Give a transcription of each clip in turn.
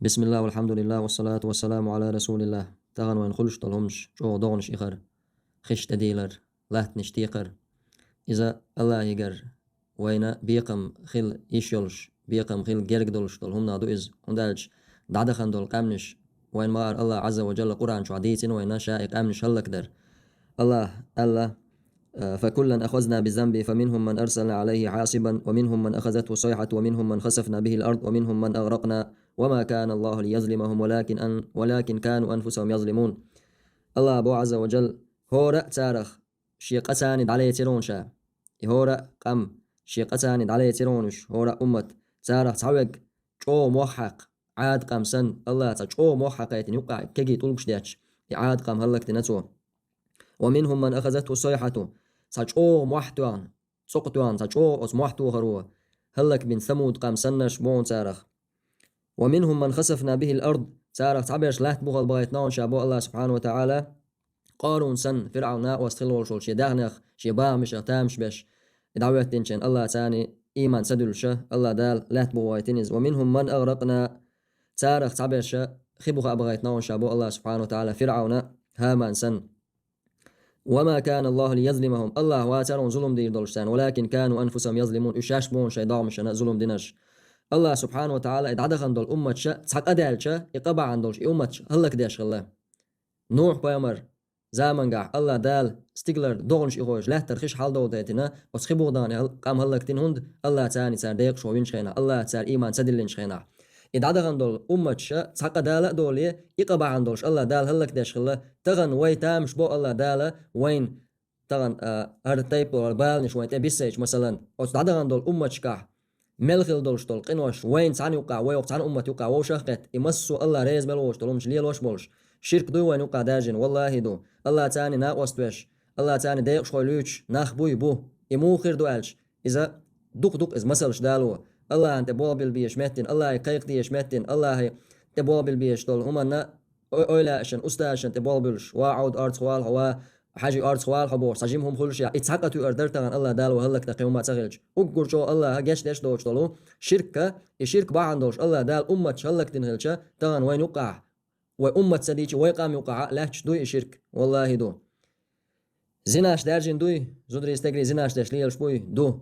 بسم الله والحمد لله والصلاة والسلام على رسول الله. تغن وين خلش طلهمش جو دغنش إخر خش تديلر لاتنش تيقر إذا الله يقر وين بيقم خل يشيلش بيقم خل جرق دولش طلهم نادو إز وندالج دعدخن دول قامنش وين مار الله عز وجل قرآن شو عديتين وين شائق قامنش هلك در الله فكلا أخذنا بذنبه فمنهم من أرسلنا عليه حاصبا ومنهم من أخذته صيحة ومنهم من خسفنا به الأرض ومنهم من أغرقنا وما كان الله ليظلمهم ولكن كانوا أنفسهم يظلمون. الله أبو عز وجل هو تارخ شي قساند عليه تيرونشا هو قم شي قساند عليه تيرونش هو أمة تارخ تعوق جو موحق عاد قام سن الله جو موحق يقع كجي طولكش ديتش عاد قام هلك تنتو. ومنهم من أخذته صيحة ساچو محتوان سقطوان ساچو اس محتو هرو هلك بن ثمود قام سنش بون سارخ. ومنهم من خسفنا به الأرض سارخ تعبيرش لات بغل بغيت نون شابو الله سبحانه وتعالى قارون سن فرعون واستخلول شول شي داغنخ شي بامش تامش بش دعوات تنشن الله تاني إيمان سدلشه الله دال لات بغيتنز. ومنهم من أغرقنا سارخ تعبيرش خبوخ بغيت نون شابو الله سبحانه وتعالى فرعون هامان سن. وما كان الله ليظلمهم الله واترون ظلم دير دولشتان ولكن كانوا أنفسهم يظلمون إشاش بون شي ضامشنا ظلم دينش. الله سبحانه وتعالى ادعدخن دول أمة شا تحق أدالشا يقبع عن دولش أمة هلك ديش الله نوح بيامر زامن قاع الله دال ستيغلر دولش إخوش لا ترخيش حال دول ديتنا وسخبو داني قام هلك تين هند الله تاني تار ديق شوين شينا الله تار إيمان سدلين شينا إدعدخن دول أمة شا تحق أدالا دولي يقبع عن دولش الله دال هلك ديش الله تغن وي تامش بو الله دالا وين تغن هرتيب ولا بالنش وين تبيسيج مثلا أدعدخن دول أمة شكاح ملخل دولش دول قنوش وين تعني يقع ويوق تعني أمة يقع وشخت يمسو الله ريز ملوش دولمش ليلوش بولش شرك دو وين يقع داجن والله دو الله تاني ناقوست بش الله تاني دايق شويلوش ناخ بوي بو يموخر دو ألش إذا دوق إز مسلش دالو الله أنت بوابل بيش متن الله يقيق ديش متن الله تبوابل بيش دول هما نا أولاشن أستاشن تبوابلش وعود أرض خوال هوا حاجي أرض خوال حبور سجيمهم خلش يا إتحقتوا أردرتان الله دال وهلك تقيوم تغلج وقول شو الله هجش ليش دوش دلو شركة الشرك بعندوش الله دال أمة هلك تنهلشة تان وين يقع وأمة سديش ويقام يقع لهش دوي الشرك والله دو زناش دارجن دوي زودري استجري زناش داش ليش بوي دو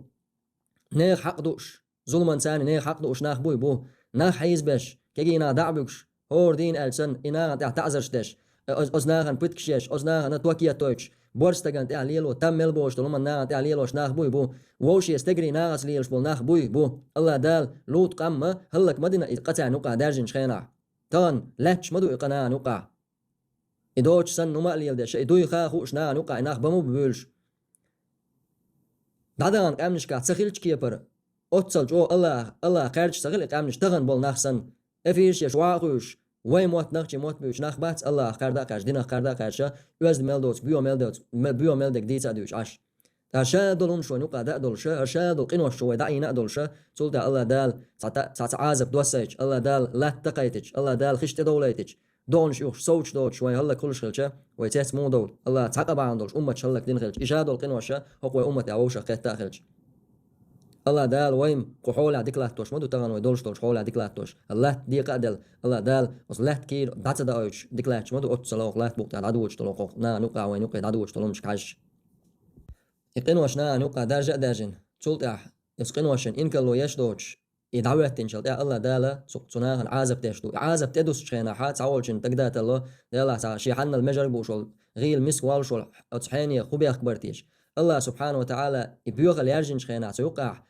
نيخ حق دوش ظلما ثاني نيخ حق دوش ناخ بوي بو ناخ حيز باش كجينا دعبكش هور دين ألسن إنا تعتذرش داش أزناهن بتكشيش أزناهن توكيا تويتش بورستغن تاع ليلو تامل بوش تلوما نا تاع ليلوش ناخ بوي بو ووش يستجري ناغس ليلش بول ناخ بوي بو الله دال لوط قام هلك مدينة قطع نقع دارجن شخينا تان لاتش مدو إقناع نقع إدوش سن نما ليل داش إدوي خاخوش نا نقع ناخ بمو ببولش دادان قامنش كات سخيلش كيبر أتصل جو الله خارج سخيل قامنش تغن بول ناخ سن افيش يشواقوش وای موت نخچی موت بیش نخ بات الله خردا کاش دین خردا کاشا یوز ملدوت بیو ملدک دیتا دیوش عش تاشا دلون شو نقا دا دلش ارشا دل قنوش شو دعينا دلش تقول الله دال تعازب دوسج الله دال لا تقيتج الله دال خشت دوليتج دونش يوش صوت دوت شوي هلا كلش خلشه ويتس مو دول الله تعقب عندوش امه شلك دين خلش اجاد القنوش هو امه اوش خيت خلش الله دال وين قحول عديك لاتوش مدو تغن ويدولش دولش حول عديك لاتوش الله دي قادل الله دال وصلت كير دات دا اوش ديك لاتش مدو اتسلوق لات بوقت عدوش تلوق نا نقع وين نقع عدوش تلومش كاش يقنوش نا نقع دارجة داجن تولت يسقنوشن إنك لو يشدوش يدعوه تنشل يا الله دالا سقطناهن عازب تشدو عازب تدوس شينا حات عولشن تقدات الله دالا شي حنا المجرب وشول غيل مسك والشول اتصحيني خوبي اخبرتيش الله سبحانه وتعالى يبيوغ اليرجن شينا سيوقع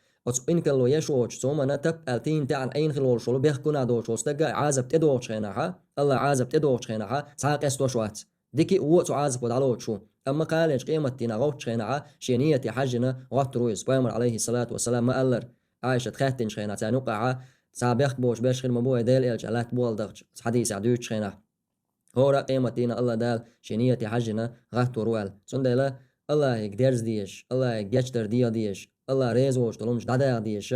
إنك لو يشوش ثم نتب التين تاعن أين خلول شلو بيحكونا دوش وستجا عازب تدوش خينها الله عازب تدوش خينها ساق استوشوات ديكي وقت عازب ودعلوت شو أما قالش قيمة تينا غوت خينها شينية حجنا غوت رويس بيامر عليه الصلاة والسلام ما قالر عايشة خاتن خينها تانوقع سابق بوش باش خير مبوي ديل إلج علات بول دغش حديث عدوش خينها هو قيمة تينا الله دال شينية حجنا غوت رويل سندلا الله يقدرز ديش الله يجتر ديش الله ريزوش تلومش دادا ديش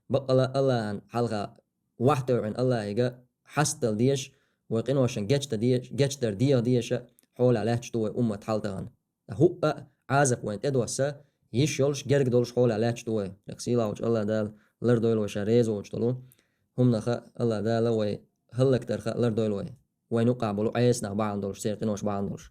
بقى الله عن حلقة واحدة عن الله يجا حستل ديش وقنوشن جتر ديش حول عليه تشتوي أمة حالتهن هو عازب وين تدوسه يشيلش جرق دولش حول عليه تشتوي يقسيلا وش الله دال لردويل وش ريزوش تلو هم نخا الله دال وي هلك ترخى لر دويلوي وين وقع بلو عيسنا بعض دولش سيرقين وش بعض دولش